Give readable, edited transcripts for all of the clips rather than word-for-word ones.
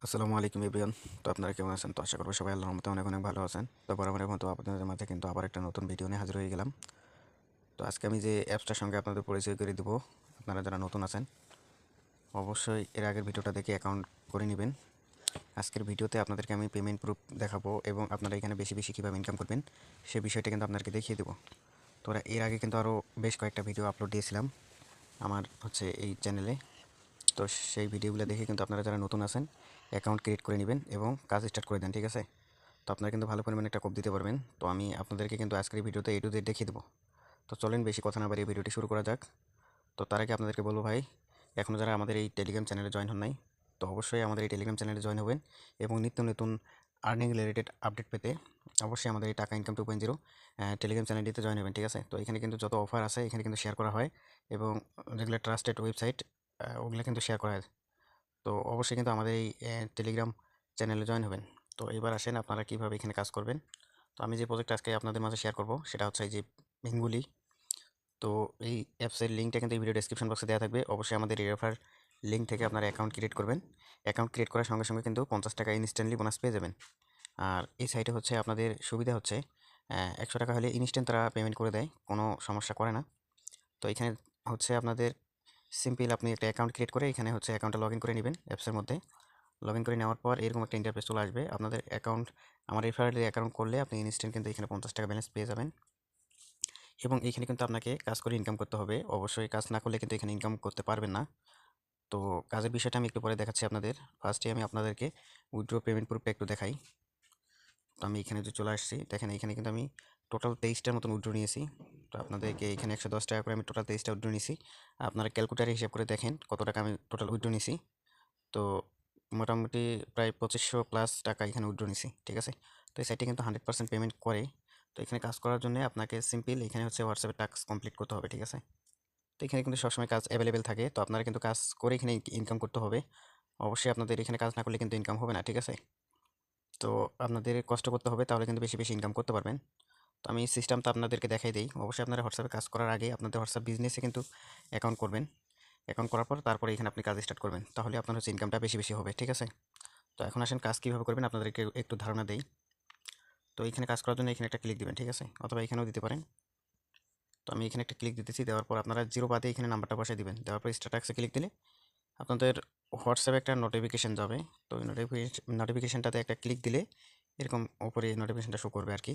আসসালামু আলাইকুম এভরিওয়ান। তো আপনারা কেমন আছেন? তো আশা করব সবাই আল্লাহর রহমতে অনেক অনেক ভালো আছেন। তো বরাবরের মতো আপনাদের মাঝে কিন্তু আবার একটা নতুন ভিডিও নিয়ে হাজির হয়ে গেলাম। তো আজকে আমি যে অ্যাপসটার সঙ্গে আপনাদের পরিচয় করে দেবো, আপনারা যারা নতুন আছেন অবশ্যই এর আগের ভিডিওটা দেখে অ্যাকাউন্ট করে নেবেন। আজকের ভিডিওতে আপনাদেরকে আমি পেমেন্ট প্রুফ দেখাবো এবং আপনারা এখানে বেশি বেশি কীভাবে ইনকাম করবেন সে বিষয়টা কিন্তু আপনাদেরকে দেখিয়ে দেবো। তো এর আগে কিন্তু আরও বেশ কয়েকটা ভিডিও আপলোড দিয়েছিলাম আমার এই চ্যানেলে। তো সেই ভিডিওগুলো দেখে কিন্তু আপনারা যারা নতুন আছেন অ্যাকাউন্ট ক্রিয়েট করে নেবেন এবং কাজ স্টার্ট করে দেন, ঠিক আছে? তো আপনারা কিন্তু ভালো পরিমাণে একটা কোপ দিতে পারবেন। তো আমি আপনাদেরকে কিন্তু আজকের এই ভিডিওতে A to Z দেখিয়ে দেবো। তো চলেন বেশি কথা না বাড়িয়ে ভিডিওটি শুরু করা যাক। তো তার আগে আপনাদেরকে বলবো ভাই, এখনও যারা আমাদের এই টেলিগ্রাম চ্যানেলে জয়েন হন নাই, তো অবশ্যই আমাদের এই টেলিগ্রাম চ্যানেলে জয়েন হবেন এবং নিত্য নতুন আর্নিং রিলেটেড আপডেট পেতে অবশ্যই আমাদের এই টাকা ইনকাম 2.0 টেলিগ্রাম চ্যানেলটিতে জয়েন হবেন, ঠিক আছে? তো এখানে কিন্তু যত অফার আছে এখানে কিন্তু শেয়ার করা হয় এবং যেগুলো ট্রাস্টেড ওয়েবসাইট ওগুলো কিন্তু শেয়ার করা হয়। তো অবশ্যই কিন্তু আমাদের এই টেলিগ্রাম চ্যানেলে জয়েন হবেন। তো এবার আসেন আপনারা কীভাবে এখানে কাজ করবেন। তো আমি যে প্রজেক্ট আজকে আপনাদের মাঝে শেয়ার করব সেটা হচ্ছে এই যে বেঙ্গুলি। তো এই অ্যাপসের লিঙ্কটা কিন্তু এই ভিডিও ডেসক্রিপশন বক্সে দেওয়া থাকবে। অবশ্যই আমাদের এই রেফার লিঙ্ক থেকে আপনারা অ্যাকাউন্ট ক্রিয়েট করবেন। অ্যাকাউন্ট ক্রিয়েট করার সঙ্গে সঙ্গে কিন্তু 50 টাকা ইনস্ট্যান্টলি বোনাস পেয়ে যাবেন। আর এই সাইটে হচ্ছে আপনাদের সুবিধা হচ্ছে 100 টাকা হলে ইনস্ট্যান্ট তারা পেমেন্ট করে দেয়, কোনো সমস্যা করে না। তো এখানে হচ্ছে আপনাদের সিম্পল আপনি একটা অ্যাকাউন্ট ক্রিয়েট করে এখানে হচ্ছে অ্যাকাউন্টটা লগ ইন করে নেবেন। অ্যাপসের মধ্যে লগ ইন করে নেওয়ার পর এরকম একটা ইন্টারফেস চলে আসবে। আপনাদের অ্যাকাউন্ট আমার রেফারেলে অ্যাকাউন্ট করলে আপনি ইনস্ট্যান্ট কিন্তু এখানে 50 টাকা ব্যালেন্স পেয়ে যাবেন এবং এইখানে কিন্তু আপনাকে কাজ করে ইনকাম করতে হবে। অবশ্যই কাজ না করলে কিন্তু এখানে ইনকাম করতে পারবেন না। তো কাজের বিষয়টা আমি একটু পরে দেখাচ্ছি আপনাদের। ফার্স্টে আমি আপনাদেরকে উইথড্র পেমেন্ট প্রুফটা একটু দেখাই। তো আমি এখানে যে চলে আসছি, দেখেন এখানে কিন্তু আমি টোটাল 23টার মতন উইথড্র নিয়েছি। তো আপনাদেরকে এখানে 110 টাকা করে আমি টোটাল 23টা উইথড্র নিয়েছি। আপনারা ক্যালকুলেটারে হিসাব করে দেখেন কত টাকা আমি টোটাল উইথড্র নিয়েছি। তো মোটামুটি প্রায় 2500 প্লাস টাকা এখানে উইথড্র নিছি, ঠিক আছে? তো এই সাইটে কিন্তু 100% পেমেন্ট করে। তো এখানে কাজ করার জন্য আপনাকে সিম্পল এখানে হচ্ছে হোয়াটসঅ্যাপে টাস্ক কমপ্লিট করতে হবে, ঠিক আছে? তো এখানে কিন্তু সবসময় কাজ অ্যাভেলেবেল থাকে। তো আপনারা কিন্তু কাজ করে এখানে ইনকাম করতে হবে। অবশ্যই আপনাদের এখানে কাজ না করলে কিন্তু ইনকাম হবে না, ঠিক আছে? তো আপনাদের কষ্ট করতে হবে, তাহলে কিন্তু বেশি বেশি ইনকাম করতে পারবেন। তো আমি সিস্টেমটা আপনাদেরকে দেখাই দিই। অবশ্যই আপনারা হোয়াটসঅ্যাপে কাজ করার আগে আপনাদের হোয়াটসঅ্যাপ বিজনেসে কিন্তু অ্যাকাউন্ট করবেন। অ্যাকাউন্ট করার পর তারপরে এখানে আপনি কাজ স্টার্ট করবেন, তাহলে আপনার হচ্ছে ইনকামটা বেশি বেশি হবে, ঠিক আছে? তো এখন আসেন কাজ কীভাবে করবেন আপনাদেরকে একটু ধারণা দেই। তো এখানে কাজ করার জন্য এখানে একটা ক্লিক দিবেন, ঠিক আছে? অথবা এখানেও দিতে পারেন। তো আমি এখানে একটা ক্লিক দিতেছি, দেওয়ার পর আপনারা জিরো বাদে এখানে নাম্বারটা বসাই দিবেন। দেওয়ার পর স্ট্যাটাসে ক্লিক দিলে আপনাদের হোয়াটসঅ্যাপে একটা নোটিফিকেশান যাবে। তো ওই নোটিফিকেশানটাতে একটা ক্লিক দিলে এরকম উপরে নোটিফিকেশানটা শো করবে আর কি।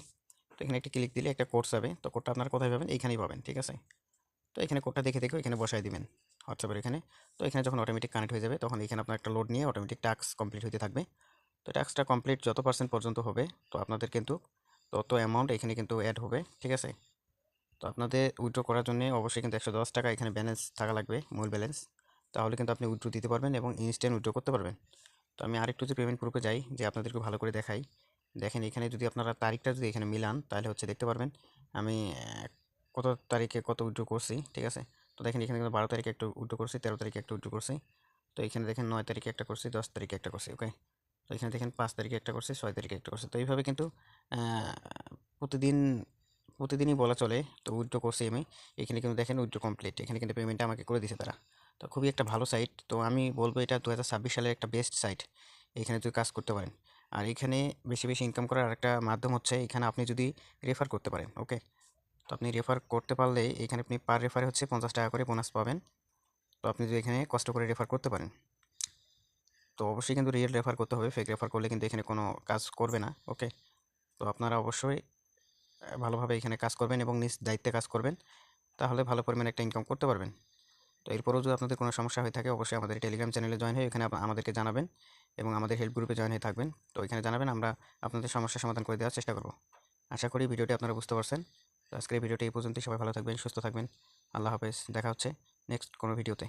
তো এখানে একটা ক্লিক দিলে একটা কোড যাবে। তো কোডটা আপনারা কোথায় পাবেন? এইখানেই পাবেন, ঠিক আছে? তো এখানে কোডটা দেখে দেখে এখানে বসাই দিবেন হোয়াটসঅ্যাপের এখানে। তো এখানে যখন অটোমেটিক কানেক্ট হয়ে যাবে তখন এখানে আপনার একটা লোড নিয়ে অটোমেটিক টাস্ক কমপ্লিট হতে থাকবে। তো টাস্কটা কমপ্লিট যত পার্সেন্ট পর্যন্ত হবে তো আপনাদের কিন্তু তত অ্যামাউন্ট এখানে কিন্তু অ্যাড হবে, ঠিক আছে? তো আপনাদের উইথড্র করার জন্য অবশ্যই কিন্তু 110 টাকা এখানে ব্যালেন্স থাকা লাগবে, মূল ব্যালেন্স। তাহলে কিন্তু আপনি উইথড্র দিতে পারবেন এবং ইনস্ট্যান্ট উইথড্র করতে পারবেন। তো আমি আরেকটু যে পেমেন্ট প্রুফে যাই, যে আপনাদেরকে ভালো করে দেখাই। দেখেন এখানে যদি আপনারা তারিখটা যদি এখানে মিলান তাহলে হচ্ছে দেখতে পারবেন আমি কত তারিখে কত উইথড্র করছি, ঠিক আছে? তো দেখেন এখানে কিন্তু 12 তারিখে একটা উইথড্র করছি, 13 তারিখে একটা উইথড্র করছি। তো এখানে দেখেন 9 তারিখে একটা করছি, 10 তারিখে একটা করছি, ওকে? তো এখানে দেখেন 5 তারিখে একটা করছি, 6 তারিখে একটা করছি। তো এইভাবে কিন্তু প্রতিদিন প্রতিদিনই বলা চলে। তো উইথড্র করছি আমি। এখানে কিন্তু দেখেন উইথড্র কমপ্লিট। এখানে কিন্তু পেমেন্টটা আমাকে করে দিয়েছে তারা। তো খুবই একটা ভালো সাইট। তো আমি বলবো এটা 2026 সালের একটা বেস্ট সাইট। এখানে যদি কাজ করতে পারেন। আর এখানে বেশি বেশি ইনকাম করার আরেকটা মাধ্যম হচ্ছে এখানে আপনি যদি রেফার করতে পারেন, ওকে? তো আপনি রেফার করতে পারলে এখানে আপনি পার রেফারে হচ্ছে 50 টাকা করে বোনাস পাবেন। তো আপনি যদি এখানে কষ্ট করে রেফার করতে পারেন, তো অবশ্যই কিন্তু রিয়েল রেফার করতে হবে। ফেক রেফার করলে কিন্তু এখানে কোনো কাজ করবে না, ওকে? তো আপনারা অবশ্যই ভালোভাবে এখানে কাজ করবেন এবং নিজ দায়িত্বে কাজ করবেন, তাহলে ভালো পরিমাণে একটা ইনকাম করতে পারবেন। তো এরপরেও যদি আপনাদের কোনো সমস্যা হয়ে থাকে অবশ্যই আমাদের টেলিগ্রাম চ্যানেলে জয়েন হয়ে এখানে আমাদেরকে জানাবেন এবং আমাদের হেল্প গ্রুপে জয়েন হয়ে থাকবেন। তো এখানে জানাবেন, আমরা আপনাদের সমস্যার সমাধান করে দেওয়ার চেষ্টা করব। আশা করি ভিডিওটি আপনারা বুঝতে পারছেন। তো আজকের এই ভিডিওটি এই পর্যন্তই। সবাই ভালো থাকবেন, সুস্থ থাকবেন। আল্লাহ হাফেজ। দেখা হচ্ছে নেক্সট কোনো ভিডিওতে।